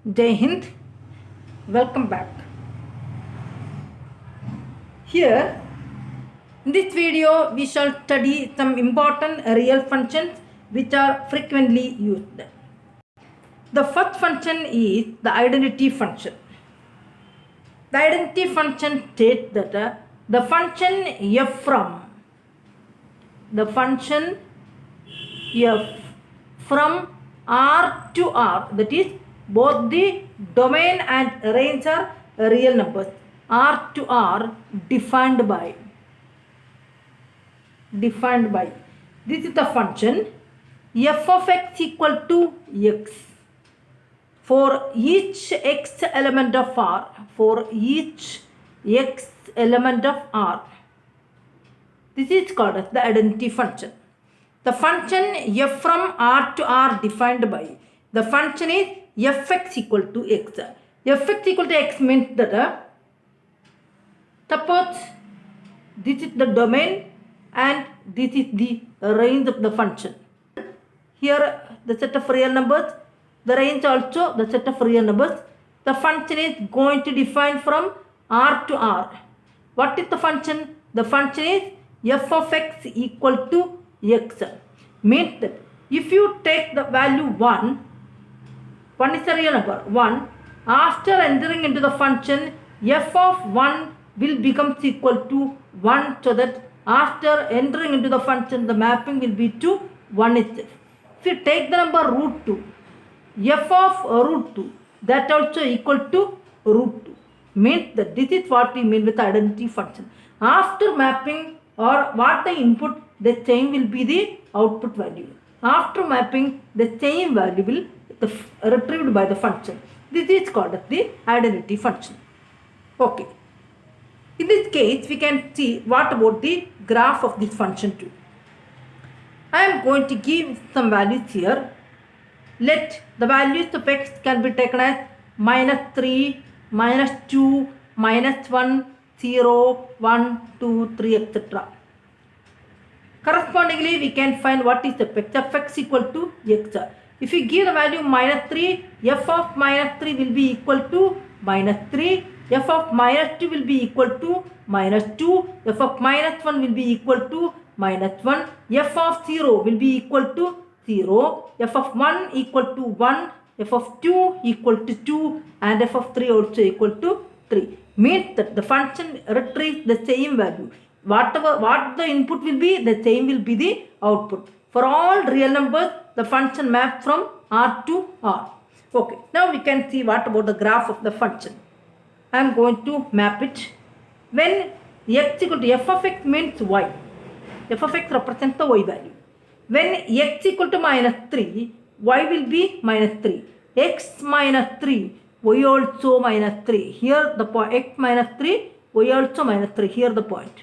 Jai Hind, welcome back. Here, in this video, we shall study some important real functions which are frequently used. The first function is the identity function. The identity function states that the function f from R to R, that is both the domain and range are real numbers. R to R defined by this is the function f of x equal to x for each x element of R, this is called as the identity function. The function f from R to R defined by the function is fx equal to x. Fx equal to x means that suppose this is the domain and this is the range of the function. Here the set of real numbers, the range also the set of real numbers. The function is going to define from R to R. What is the function? The function is f of x equal to x. Means that if you take the value 1 is a real number, 1, after entering into the function, f of 1 will become equal to 1, so that after entering into the function, the mapping will be to 1 itself. If you take the number root 2, f of root 2, that also equal to root 2. Means that this is what we mean with identity function. After mapping or what the input, the same will be the output value. After mapping, the same value will be retrieved by the function. This is called as the identity function. Okay. In this case, we can see what about the graph of this function too. I am going to give some values here. Let the values of x can be taken as -3, -2, -1, 0, 1, 2, 3, etc. Correspondingly, we can find what is fx equal to x. If we give the value -3, f of -3 will be equal to -3, f of -2 will be equal to -2, f of -1 will be equal to -1, f of 0 will be equal to 0, f of 1 equal to 1, f of 2 equal to 2, and f of 3 also equal to 3. Means that the function retrieves the same value. What the input will be, the same will be the output. For all real numbers, the function maps from R to R. Okay, now we can see what about the graph of the function. I am going to map it. When x equal to f of x means y. F of x represents the y value. When x equal to -3, y will be -3. X -3, y also -3. Here the point x -3, y also -3. Here the point.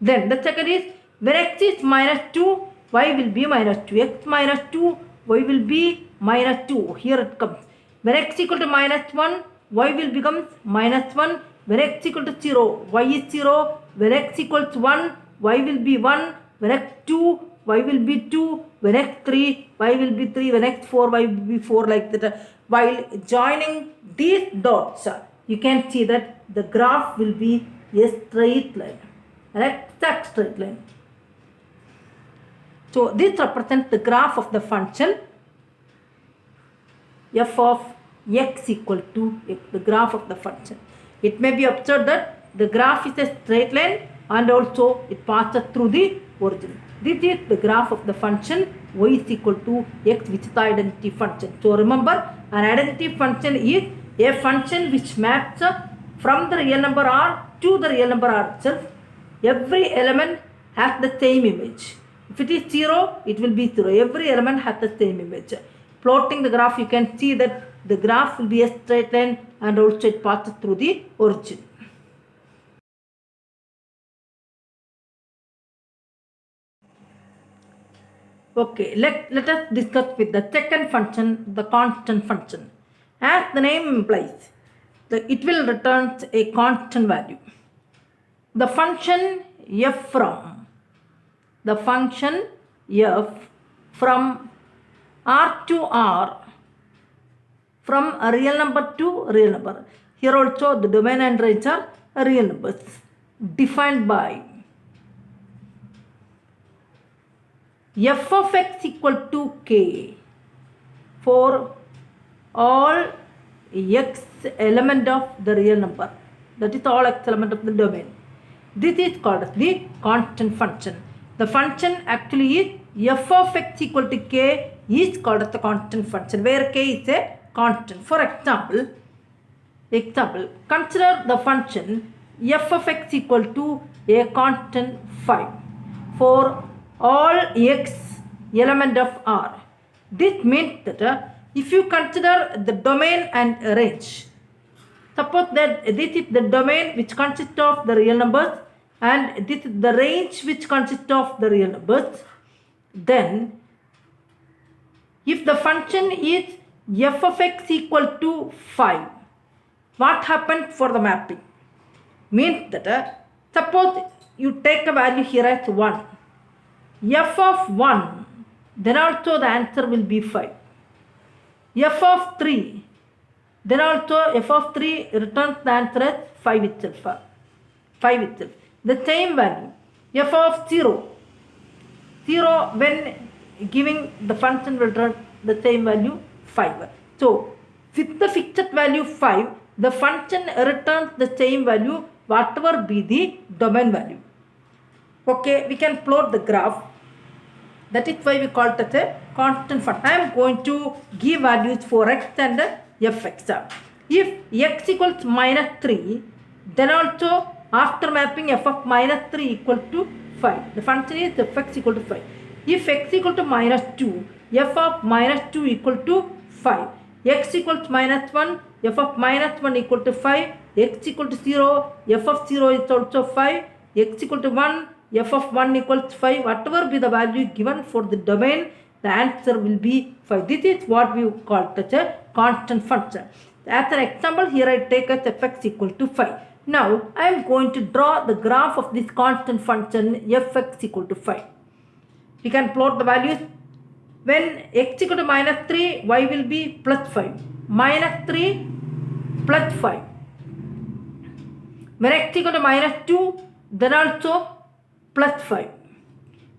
Then the second is when x is -2, y will be -2. X -2, y will be -2. Here it comes. When x equal to -1, y will become -1. When x equal to 0, y is 0. When x equals 1, y will be 1. When x 2, y will be 2. When x 3, y will be 3. When x 4, y will be 4, like that. While joining these dots, you can see that the graph will be a straight line, an exact straight line. So this represents the graph of the function f of x equal to x, the graph of the function. It may be observed that the graph is a straight line and also it passes through the origin. This is the graph of the function y is equal to x, which is the identity function. So remember, an identity function is a function which maps from the real number R to the real number R itself. Every element has the same image. If it is 0, it will be 0. Every element has the same image. Plotting the graph, you can see that the graph will be a straight line and also it passes through the origin. Okay, let us discuss with the second function, the constant function. As the name implies, it will return a constant value. The function f from R to R from a real number to real number. Here also the domain and range are real numbers defined by f of x equal to k for all x element of the real number, that is all x element of the domain. This is called as the constant function. The function actually is f of x equal to k is called as the constant function, where k is a constant. For example, consider the function f of x equal to a constant 5 for all x element of R. This means that if you consider the domain and range, suppose that this is the domain which consists of the real numbers and this is the range which consists of the real numbers, then if the function is f of x equal to 5, what happens for the mapping? Means that suppose you take a value here as 1, f of 1, then also the answer will be 5. F of 3, then also f of 3 returns the answer as 5 itself. The same value. F of 0, when giving the function will return the same value 5. So with the fixed value 5, the function returns the same value whatever be the domain value. Okay, we can plot the graph. That is why we call it as a constant function. I am going to give values for x and fx. If x equals minus 3, then also after mapping f of minus 3 equal to 5. The function is fx equal to 5. If x equal to minus 2, f of minus 2 equal to 5. X equals minus 1, f of minus 1 equal to 5. X equal to 0, f of 0 is also 5. X equal to 1, f of 1 equals 5. Whatever be the value given for the domain, the answer will be 5. This is what we call as a constant function. As an example, here I take as fx equal to 5. Now I am going to draw the graph of this constant function fx equal to 5. We can plot the values. When x equal to minus 3, y will be plus 5. Minus 3 plus 5. When x equal to minus 2, then also plus 5.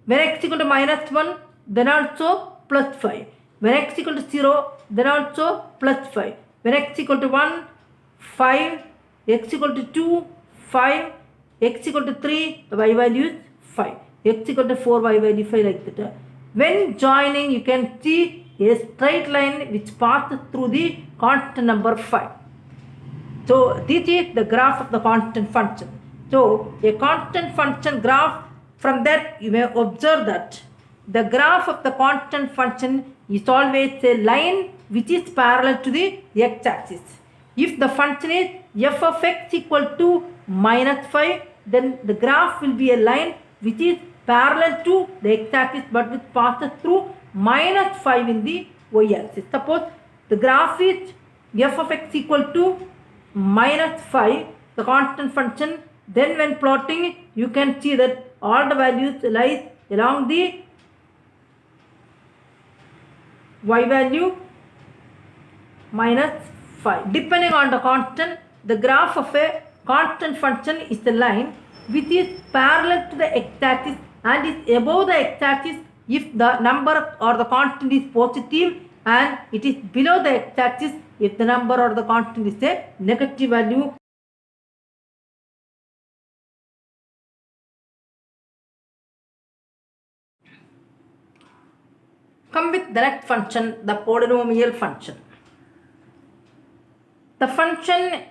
When x equal to minus 1, then also plus 5. When x equal to 0, then also plus 5. When x equal to 1, 5. X equal to 2, 5. X equal to 3, the y value is 5. X equal to 4, y value 5, like that. When joining, you can see a straight line which passes through the constant number 5. So this is the graph of the constant function. So a constant function graph, from that you may observe that the graph of the constant function is always a line which is parallel to the x-axis. If the function is f of x equal to minus 5, then the graph will be a line which is parallel to the x-axis but which passes through minus 5 in the y-axis. Suppose the graph is f of x equal to minus 5, the constant function, then when plotting you can see that all the values lies along the y value minus 5. Depending on the constant, the graph of a constant function is the line which is parallel to the x-axis and is above the x-axis if the number or the constant is positive, and it is below the x-axis if the number or the constant is a negative value. Come with the next function, the polynomial function. The function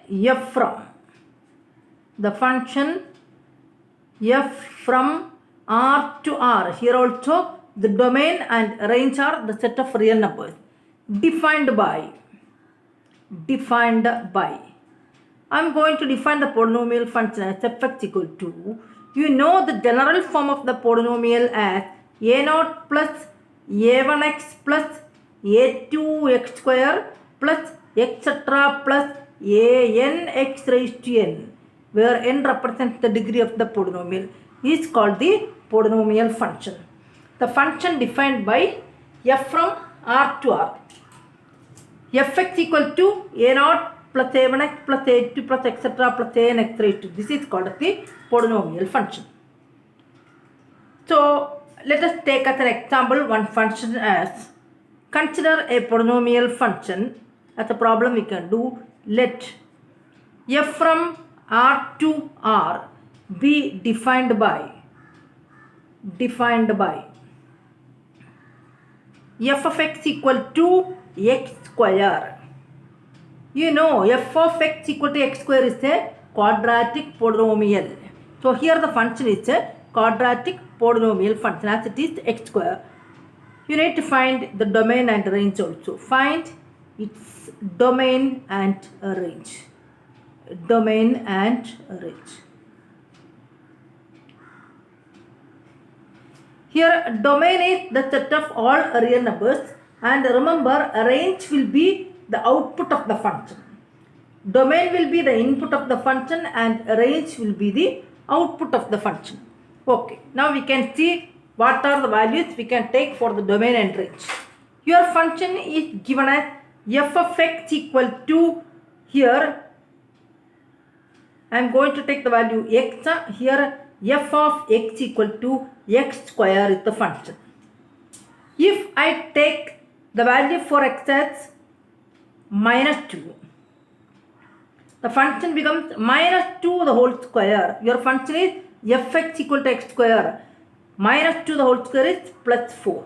f from R to R. Here also the domain and range are the set of real numbers defined by. I am going to define the polynomial function as fx equal to, you know the general form of the polynomial as a0 plus a1x plus a2x square plus etc. plus anx raised to n, where n represents the degree of the polynomial, is called the polynomial function. The function defined by f from R to R. fx equal to a0 plus a1x plus a2 plus etc. plus an x raised to. This is called the polynomial function. So let us take as an example one function as, consider a polynomial function. As a problem we can do, let f from R to R be defined by f of x equal to x square. You know f of x equal to x square is a quadratic polynomial. So here the function is a quadratic polynomial function as it is x square. You need to find the domain and range also. Find its domain and range. Domain and range. Here domain is the set of all real numbers, and remember range will be the output of the function. Domain will be the input of the function and range will be the output of the function. Okay, now we can see what are the values we can take for the domain and range. Your function is given as f of x equal to, here I am going to take the value x, here f of x equal to x square is the function. If I take the value for x as -2, the function becomes -2 the whole square. Your function is fx equal to x square. -2 the whole square is +4.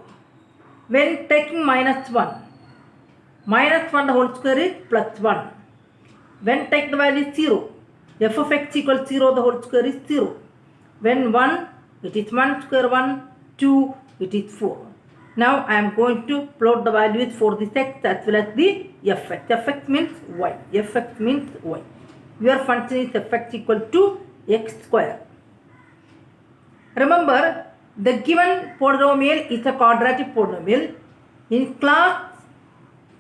When taking -1 the whole square is +1. When take the value 0, f of x equals 0 the whole square is 0. When 1, it is 1 square 1, 2, it is 4. Now I am going to plot the values for this x as well as the fx. fx means y. fx means y. Your function is fx equal to x square. Remember, the given polynomial is a quadratic polynomial. In class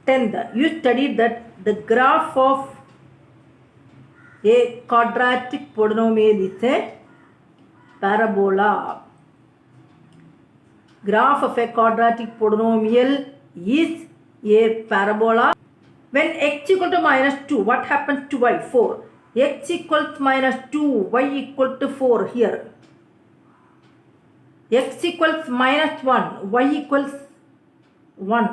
10th, you studied that the graph of a quadratic polynomial is a parabola. Graph of a quadratic polynomial is a parabola. When x equal to -2, what happens to y? 4. X equals -2, y equal to 4 here. X equals -1, y equals 1.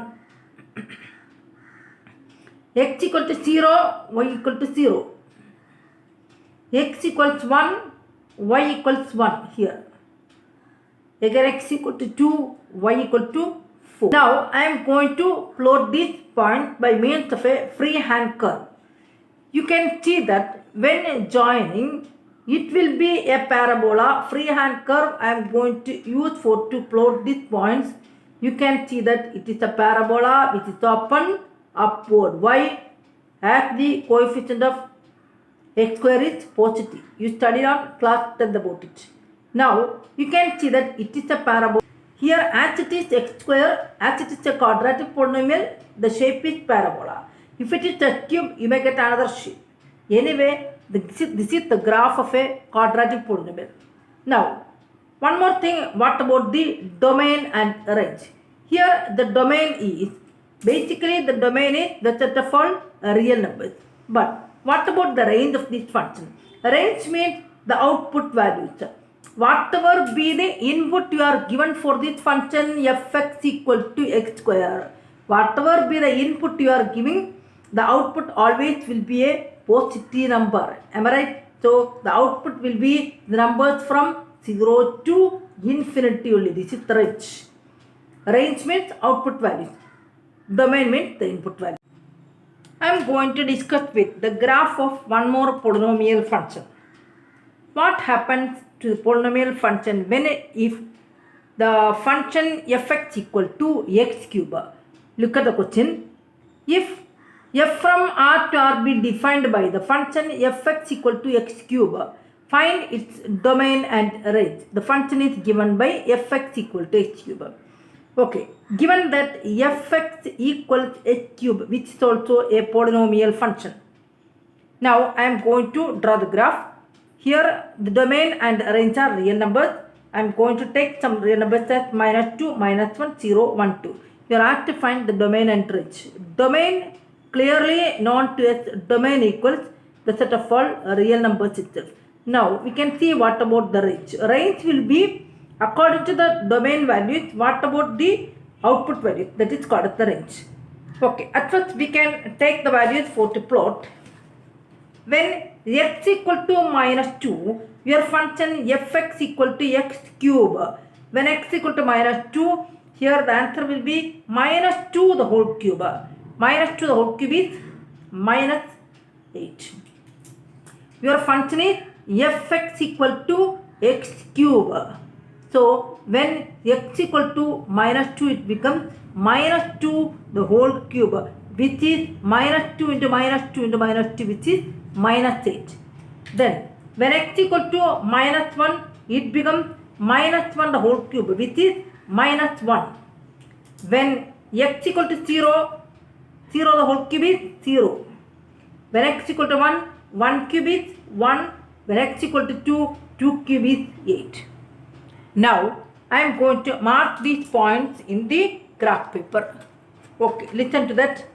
X equal to 0, y equal to 0. X equals 1, y equals 1 here. Again x equal to 2, y equal to 4. Now I am going to plot this point by means of a freehand curve. You can see that when joining, it will be a parabola. Freehand curve I am going to use to plot these points. You can see that it is a parabola which is open upward. Why? As the coefficient of x square is positive. You studied on class 10 about it. Now you can see that it is a parabola. Here as it is x square, as it is a quadratic polynomial, the shape is parabola. If it is a cube, you may get another shape. Anyway, this is the graph of a quadratic polynomial. Now, one more thing, what about the domain and range? Here the domain is, basically the domain is the set of all real numbers. But what about the range of this function? Range means the output values. Whatever be the input you are given for this function fx equal to x square, whatever be the input you are giving, the output always will be a positive number. Am I right? So the output will be the numbers from 0 to infinity only. This is the range. Range means output values. Domain means the input value. I am going to discuss with the graph of one more polynomial function. What happens to the polynomial function when if the function fx equal to x cube? Look at the question. If f from R to R be defined by the function fx equal to x cube, find its domain and range. The function is given by fx equal to x cube. Okay, given that fx equals x cube, which is also a polynomial function. Now I am going to draw the graph. Here the domain and range are real numbers. I am going to take some real numbers as -2, -1, 0, 1, 2. You have to find the domain and range. Domain clearly known to as domain equals the set of all real numbers itself. Now we can see what about the range. Range will be according to the domain values. What about the output value? That is called as the range. Okay, at first we can take the values for to plot. When x equal to minus 2, your function fx equal to x cube. When x equal to minus 2, here the answer will be minus 2 the whole cube. Minus 2 the whole cube is minus 8. Your function is fx equal to x cube. So when x equal to minus 2, it becomes minus 2 the whole cube, which is minus 2 into minus 2 into minus 2, which is minus 8. Then when x equal to minus 1, it becomes minus 1 the whole cube, which is minus 1. When x equal to 0, 0 the whole cube is 0. When x equal to 1, 1 cube is 1. When x equal to 2, 2 cube is 8. Now I am going to mark these points in the graph paper. Okay, listen to that.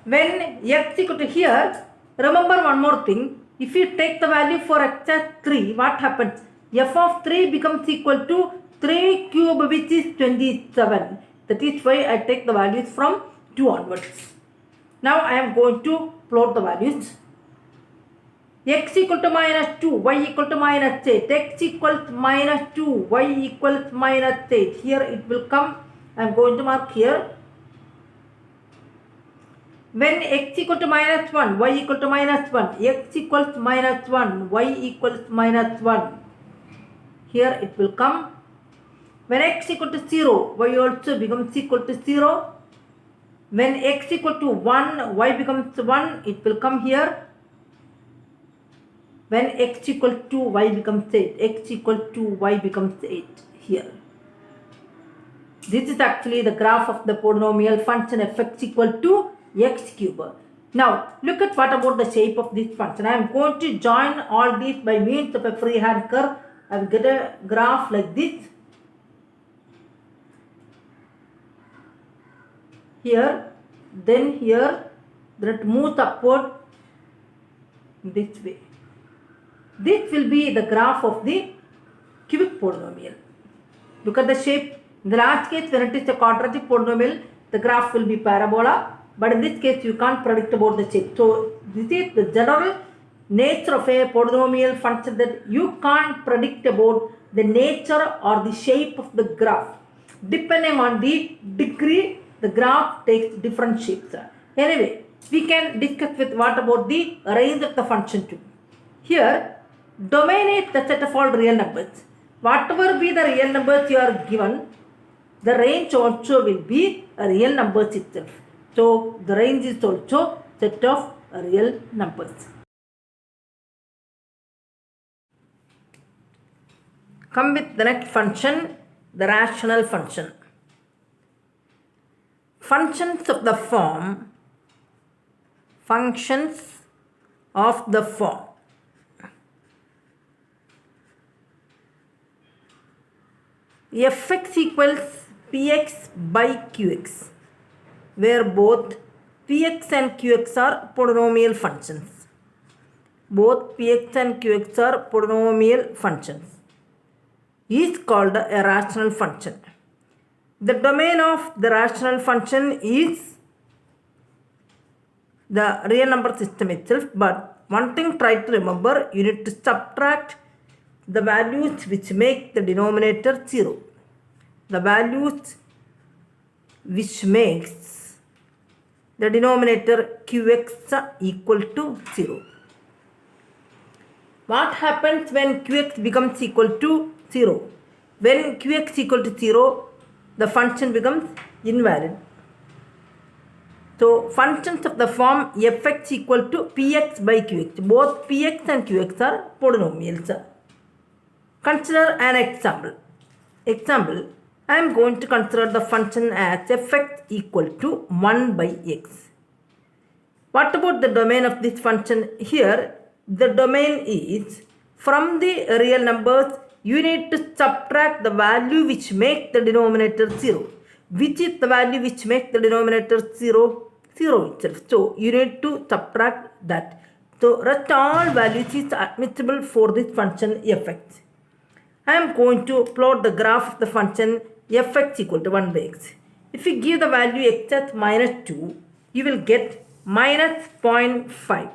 When x equal to here, remember one more thing. If you take the value for x as 3, what happens? F of 3 becomes equal to 3 cube, which is 27. That is why I take the values from 2 onwards. Now I am going to plot the values. X equal to minus 2, y equal to minus 8. X equals minus 2, y equals minus 8. Here it will come. I am going to mark here. When x equal to minus 1, y equal to minus 1, x equals minus 1, y equals minus 1. Here it will come. When x equal to 0, y also becomes equal to 0. When x equal to 1, y becomes 1, it will come here. When x equal to y becomes 8, x equal to y becomes 8 here. This is actually the graph of the polynomial function fx equal to x cube. Now look at what about the shape of this function. I am going to join all these by means of a freehand curve. I will get a graph like this. Here, then here, then it moves upward this way. This will be the graph of the cubic polynomial. Look at the shape. In the last case, when it is a quadratic polynomial, the graph will be parabola. But in this case, you can't predict about the shape. So this is the general nature of a polynomial function, that you can't predict about the nature or the shape of the graph. Depending on the degree, the graph takes different shapes. Anyway, we can discuss with what about the range of the function too. Here, domain is the set of all real numbers. Whatever be the real numbers you are given, the range also will be a real numbers itself. So the range is also set of real numbers. Come with the next function, the rational function. Functions of the form fx equals px by qx, where both px and qx are polynomial functions. Both px and qx are polynomial functions, is called a rational function. The domain of the rational function is the real number system itself, but one thing try to remember, you need to subtract the values which make the denominator 0. The values which makes the denominator qx equal to 0. What happens when qx becomes equal to 0? When qx equal to 0, the function becomes invalid. So functions of the form fx equal to px by qx. Both px and qx are polynomials. Consider an example. I am going to consider the function as fx equal to 1 by x. What about the domain of this function? Here, the domain is from the real numbers, you need to subtract the value which make the denominator 0. Which is the value which make the denominator 0? 0 itself. So you need to subtract that. So rest all values is admissible for this function fx. I am going to plot the graph of the function fx equal to 1 by x. If you give the value x as minus 2, you will get minus 0.5.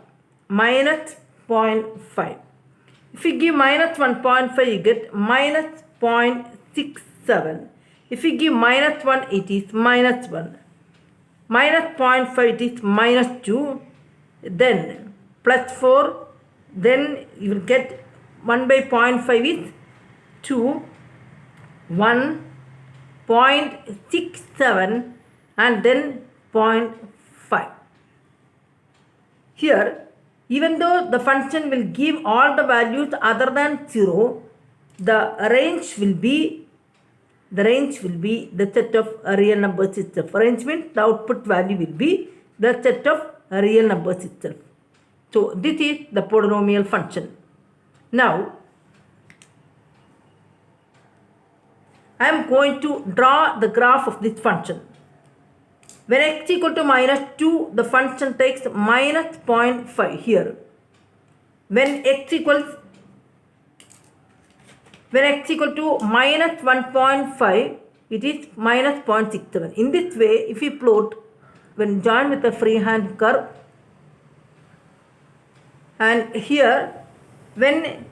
Minus 0.5. If you give minus 1.5, you get minus 0.67. If you give minus 1, it is minus 1. Minus 0.5, it is minus 2. Then plus 4. Then you will get 1 by 0.5 is 2. 1.67 and then 0.5. Here, even though the function will give all the values other than 0, the range will be the set of real numbers itself. Range means the output value will be the set of real numbers itself. So this is the polynomial function. Now, I am going to draw the graph of this function. When x equal to minus 2, the function takes minus 0.5 here. When x equal to minus 1.5, it is minus 0.67. In this way, if you plot, when joined with a freehand curve, and here, when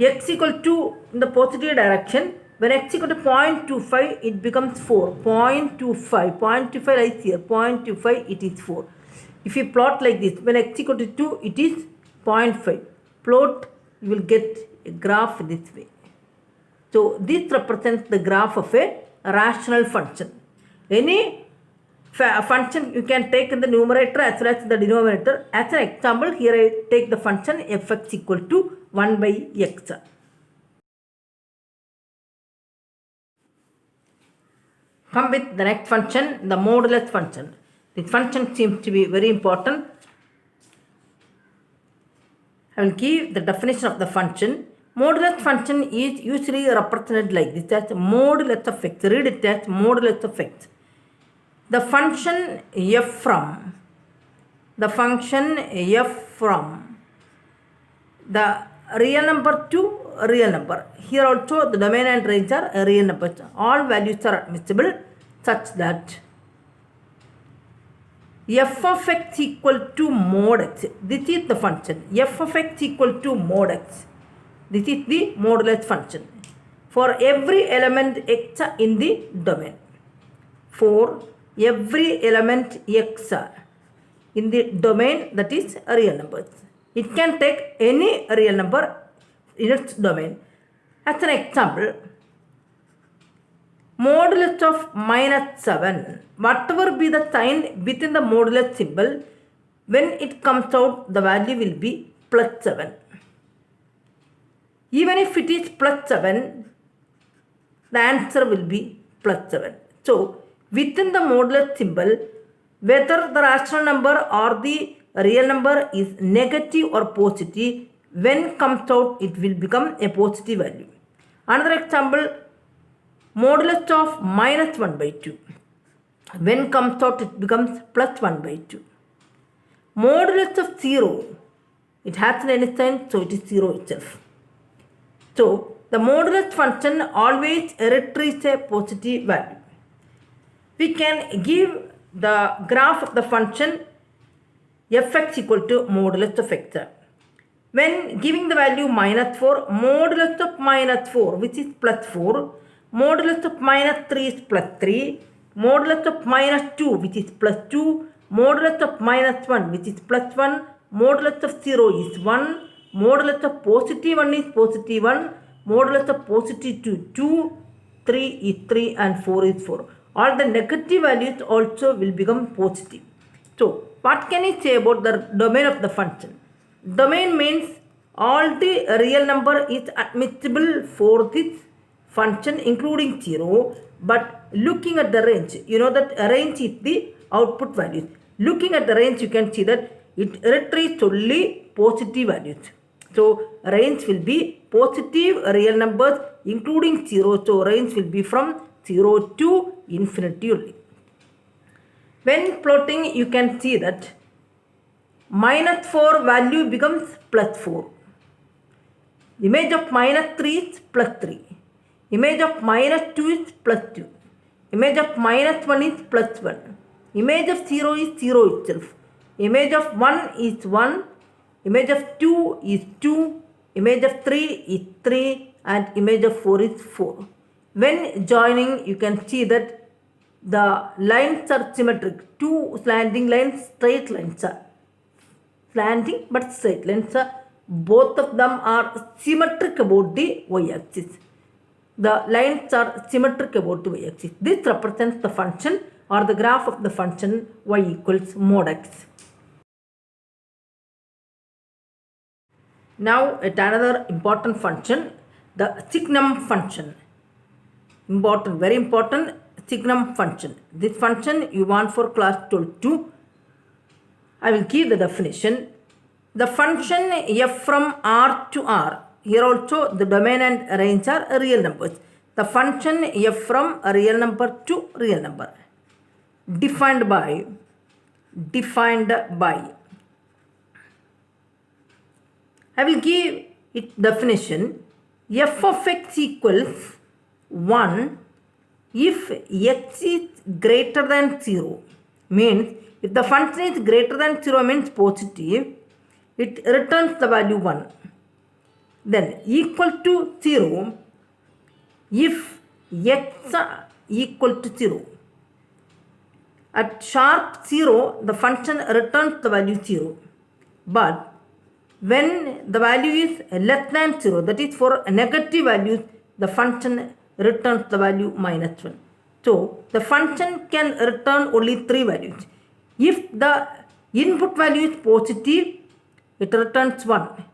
x equal to in the positive direction, when x equal to 0.25, it becomes 4. 0.25. 0.25 lies here. 0.25, it is 4. If you plot like this, when x equal to 2, it is 0.5. Plot, you will get a graph this way. So, this represents the graph of a rational function. Any function you can take in the numerator as well as the denominator. As an example, here I take the function fx equal to 1 by x. Come with the next function, the modulus function. This function seems to be very important. I will give the definition of the function. Modulus function is usually represented like this as modulus of x. Read it as modulus of x. The function f from the real number to real number. Here also the domain and range are real numbers. All values are admissible such that f of x equal to mod x. This is the function. F of x equal to mod x. This is the modulus function. For every element x in the domain. For every element x in the domain, that is real numbers. It can take any real number in its domain. As an example, modulus of minus 7, whatever be the sign within the modulus symbol, when it comes out, the value will be plus 7. Even if it is plus 7, the answer will be plus 7. So, within the modulus symbol, whether the rational number or the real number is negative or positive, when comes out, it will become a positive value. Another example, modulus of minus 1 by 2. When comes out, it becomes plus 1 by 2. Modulus of 0, it has an any sign, so it is 0 itself. So, the modulus function always retrieves a positive value. We can give the graph of the function fx equal to modulus of x. When giving the value minus 4, modulus of minus 4, which is plus 4, modulus of minus 3 is plus 3, modulus of minus 2, which is plus 2, modulus of minus 1, which is plus 1, modulus of 0 is 1, modulus of positive 1 is positive 1, modulus of positive 2, 3 is 3 and 4 is 4. All the negative values also will become positive. So, what can I say about the domain of the function? Domain means all the real number is admissible for this function including 0, but looking at the range, you know that range is the output values. Looking at the range, you can see that it retrieves only positive values. So, range will be positive real numbers including 0. So, range will be from 0 to infinity only. When plotting, you can see that minus 4 value becomes plus 4. Image of minus 3 is plus 3. Image of minus 2 is plus 2. Image of minus 1 is plus 1. Image of 0 is 0 itself. Image of 1 is 1. Image of 2 is 2. Image of 3 is 3. And image of 4 is 4. When joining, you can see that the lines are symmetric. Two slanting lines, straight lines are slanting but straight lines are. Both of them are symmetric about the y-axis. The lines are symmetric about the y-axis. This represents the function or the graph of the function y equals mod x. Now at another important function, the Signum function. Important, very important, Signum function. This function you want for class 12 too. I will give the definition. The function f from R to R. Here also the domain and range are real numbers. The function f from a real number to real number. Defined by I will give it definition. F of x equals 1 if x is greater than 0. Means if the function is greater than 0 means positive, it returns the value 1. Then equal to 0 if x equal to 0. At sharp 0, the function returns the value 0. But when the value is less than 0, that is for negative values, the function returns the value minus 1. So the function can return only 3 values. If the input value is positive, it returns 1.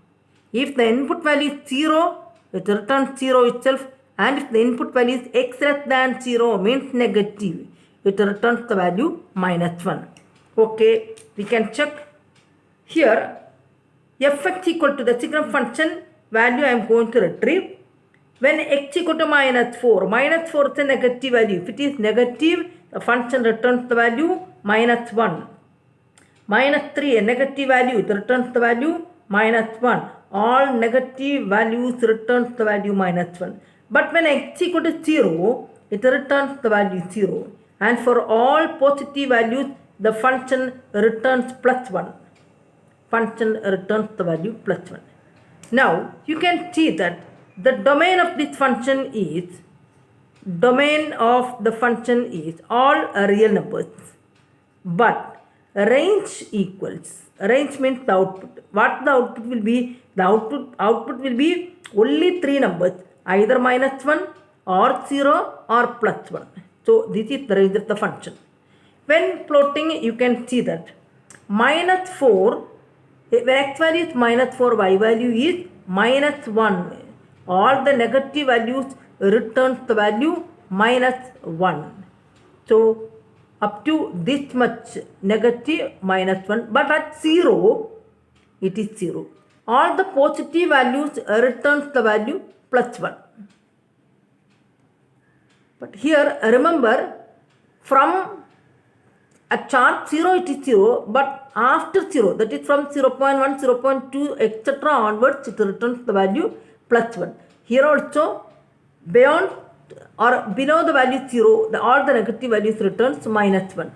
If the input value is 0, it returns 0 itself. And if the input value is x less than 0 means negative, it returns the value minus 1. Okay, we can check here. Fx equal to the Signum function value I am going to retrieve. When x equal to minus 4 is a negative value. If it is negative, the function returns the value minus 1. Minus 3, a negative value, it returns the value minus 1. All negative values returns the value minus 1. But when x equal to 0, it returns the value 0. And for all positive values, the function returns plus 1. Function returns the value plus 1. Now, you can see that the domain of this function is, all real numbers. But range equals, range means the output. What the output will be? The output will be only 3 numbers, either minus 1 or 0 or plus 1. So this is the range of the function. When plotting, you can see that minus 4, when x value is minus 4, y value is minus 1. All the negative values returns the value minus 1. So up to this much negative minus 1. But at 0, it is 0. All the positive values returns the value plus 1. But here remember, from at chart 0 it is 0, but after 0, that is from 0.1, 0.2, etc. onwards, it returns the value plus 1. Here also, beyond or below the value 0, all the negative values returns minus 1.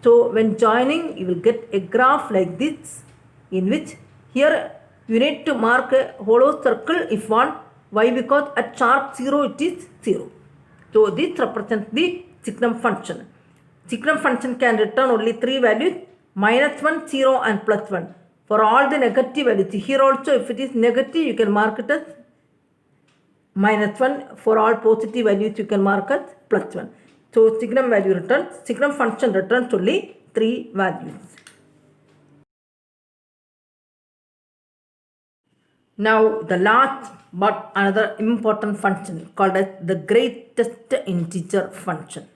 So when joining, you will get a graph like this, in which here you need to mark a hollow circle if want. Why? Because at sharp 0 it is 0. So this represents the Signum function. Signum function can return only 3 values, minus 1, 0 and plus 1. For all the negative values. Here also if it is negative, you can mark it as minus 1. For all positive values, you can mark as plus 1. So Signum value returns, Signum function returns only 3 values. Now the last but another important function called as the greatest integer function.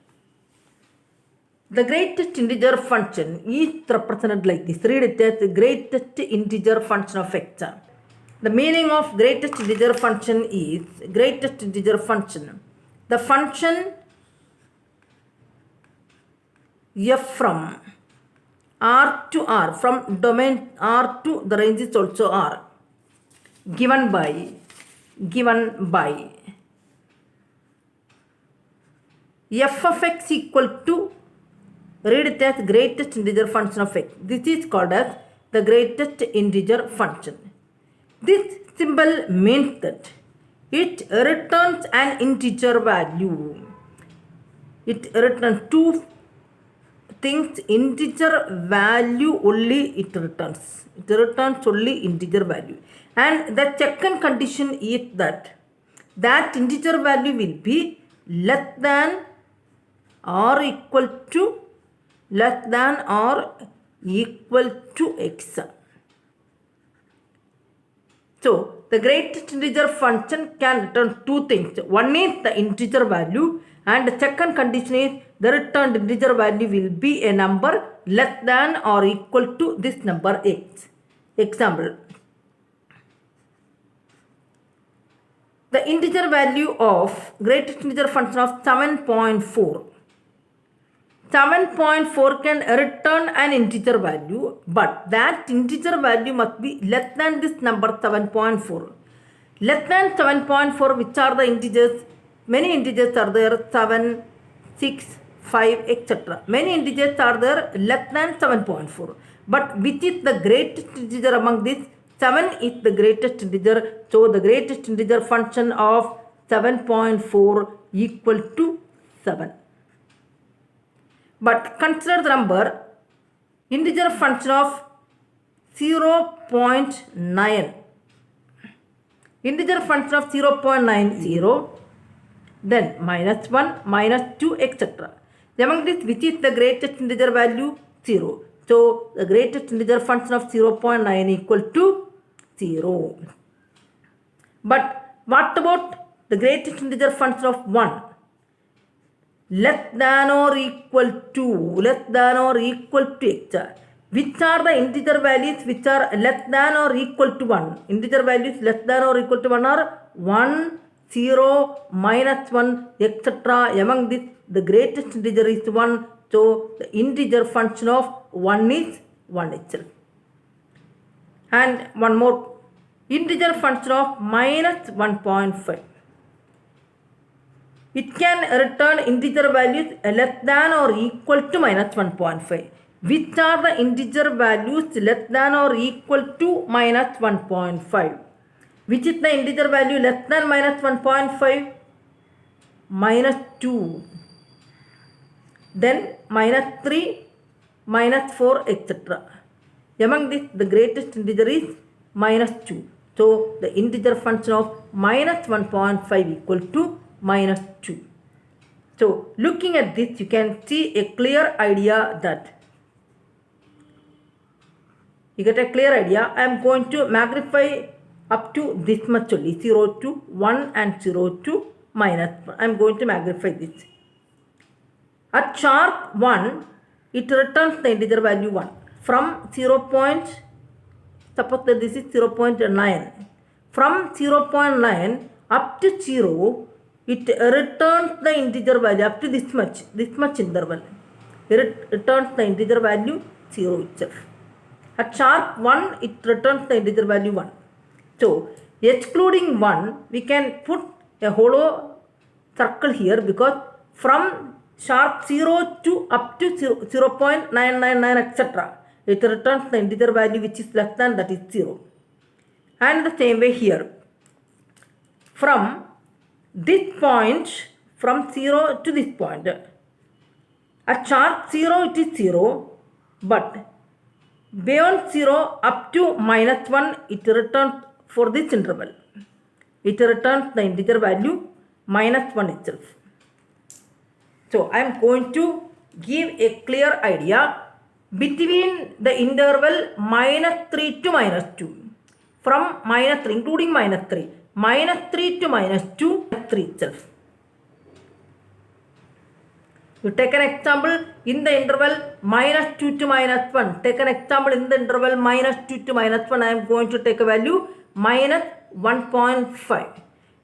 The greatest integer function is represented like this. Read it as the greatest integer function of x. The meaning of greatest integer function is greatest integer function. The function f from R to R, from domain R to the range is also R, given by f of x equal to, read it as greatest integer function of x. This is called as the greatest integer function. This symbol means that it returns an integer value. It returns two things, integer value only it returns. It returns only integer value. And the second condition is that integer value will be less than or equal to x. So the greatest integer function can return two things. One is the integer value, and the second condition is the returned integer value will be a number less than or equal to this number x. Example, the integer value of greatest integer function of 7.4. 7.4 can return an integer value, but that integer value must be less than this number 7.4. Less than 7.4, which are the integers? Many integers are there, 7, 6, 5, etc. Many integers are there less than 7.4. But which is the greatest integer among these? 7 is the greatest integer. So the greatest integer function of 7.4 equal to 7. But consider the number integer function of 0.9. Integer function of 0.90, then minus 1, minus 2, etc. Among this, which is the greatest integer value? 0. So the greatest integer function of 0.9 equal to 0. But what about the greatest integer function of 1? Less than or equal to x. Which are the integer values which are less than or equal to 1? Integer values less than or equal to 1 are 1, 0, minus 1, etc. Among this, the greatest integer is 1. So the integer function of 1 is 1 itself. And one more, integer function of minus 1.5. It can return integer values less than or equal to minus 1.5. Which are the integer values less than or equal to minus 1.5? Which is the integer value less than minus 1.5? Minus 2. Then minus 3, minus 4, etc. Among this, the greatest integer is minus 2. So the integer function of minus 1.5 equal to minus 2. So looking at this, you can see a clear idea that you get a clear idea. I am going to magnify up to this much only, 0 to 1 and 0 to minus 1. I am going to magnify this. At sharp 1, it returns the integer value 1. From 0. Suppose that this is 0.9. From 0.9 up to 0, it returns the integer value up to this much interval. It returns the integer value 0 itself. At sharp 1, it returns the integer value 1. So, excluding 1, we can put a hollow circle here, because from sharp 0 to up to 0.999, etc., it returns the integer value which is less than, that is 0. And the same way here. From this point, from 0 to this point, at sharp 0 it is 0, but beyond 0 up to minus 1, it returns for this interval. It returns the integer value minus 1 itself. So I am going to give a clear idea between the interval minus 3 to minus 2. From minus 3, including minus 3. Minus 3 to minus 2, 3 itself. You take an example in the interval minus 2 to minus 1. Take an example in the interval minus 2 to minus 1. I am going to take a value minus 1.5.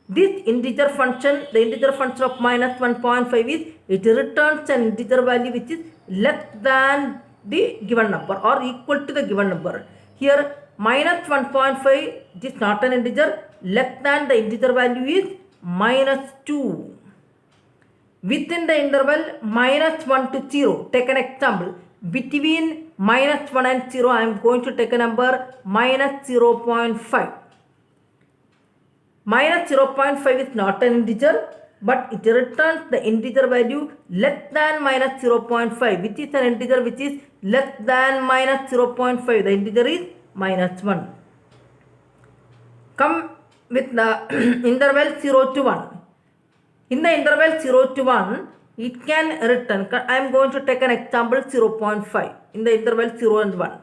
This integer function, the integer function of minus 1.5 is it returns an integer value which is less than the given number or equal to the given number. Here minus 1.5, it is not an integer, less than the integer value is minus 2. Within the interval minus 1 to 0, take an example. Between minus 1 and 0, I am going to take a number minus 0.5. Minus 0.5 is not an integer, but it returns the integer value less than minus 0.5, which is an integer which is less than minus 0.5. The integer is minus 1. Come with the interval 0 to 1. In the interval 0 to 1, it can return, I am going to take an example 0.5 in the interval 0 and 1.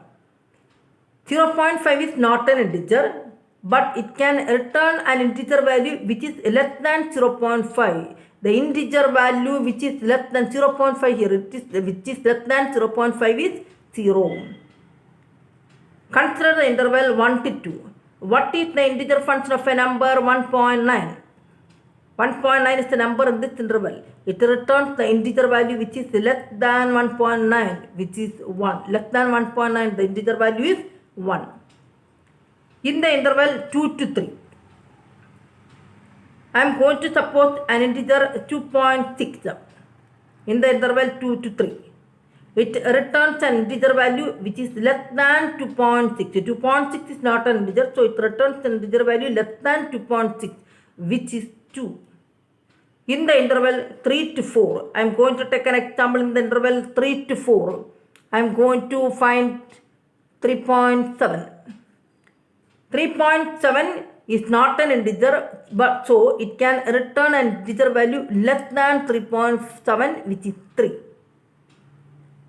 0.5 is not an integer, but it can return an integer value which is less than 0.5. The integer value which is less than 0.5 here, it is, which is less than 0.5 is 0. Consider the interval 1 to 2. What is the integer function of a number 1.9? 1.9 is the number in this interval. It returns the integer value which is less than 1.9, which is 1. Less than 1.9, the integer value is 1. In the interval 2 to 3, I am going to suppose an integer 2.6. In the interval 2 to 3, it returns an integer value which is less than 2.6. 2.6 is not an integer, so it returns an integer value less than 2.6, which is 2. In the interval 3 to 4, I am going to take an example. In the interval 3 to 4, I am going to find 3.7. 3.7 is not an integer, but so it can return an integer value less than 3.7, which is 3.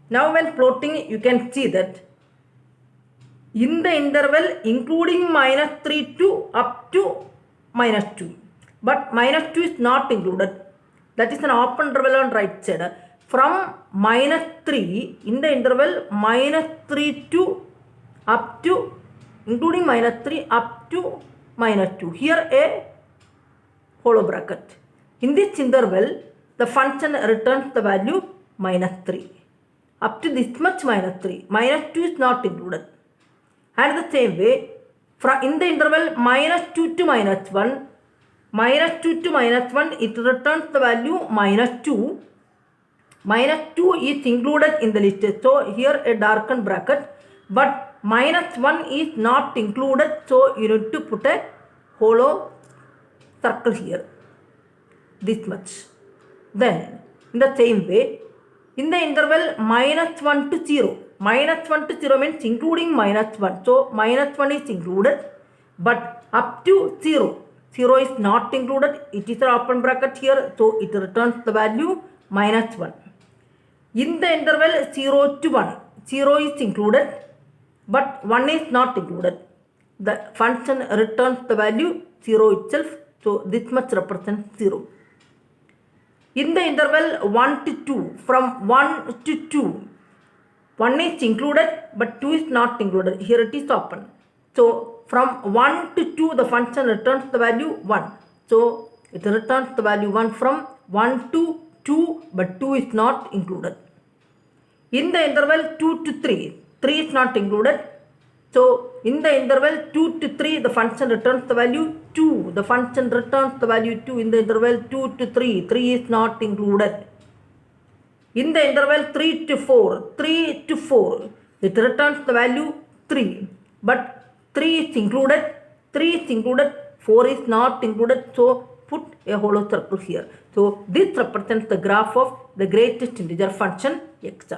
Now when plotting, you can see that in the interval including minus 3 to up to minus 2. But minus 2 is not included. That is an open interval on right side. From minus 3, in the interval minus 3 to up to, including minus 3 up to minus 2. Here a hollow bracket. In this interval, the function returns the value minus 3. Up to this much minus 3. Minus 2 is not included. And the same way, from in the interval minus 2 to minus 1, minus 2 to minus 1, it returns the value minus 2. Minus 2 is included in the list. So here a darkened bracket. But minus 1 is not included. So you need to put a hollow circle here. This much. Then in the same way, in the interval minus 1 to 0. Minus 1 to 0 means including minus 1. So minus 1 is included. But up to 0. 0 is not included. It is an open bracket here. So it returns the value minus 1. In the interval 0 to 1, 0 is included, but 1 is not included. The function returns the value 0 itself. So this much represents 0. In the interval 1 to 2, from 1 to 2, 1 is included, but 2 is not included. Here it is open. So from 1 to 2, the function returns the value 1. So it returns the value 1 from 1 to 2, but 2 is not included. In the interval 2 to 3, 3 is not included. So in the interval 2 to 3, the function returns the value 2. The function returns the value 2 in the interval 2 to 3. 3 is not included. In the interval 3 to 4, 3 to 4, it returns the value 3. But 3 is included. 3 is included. 4 is not included. So put a hollow circle here. So this represents the graph of the greatest integer function x.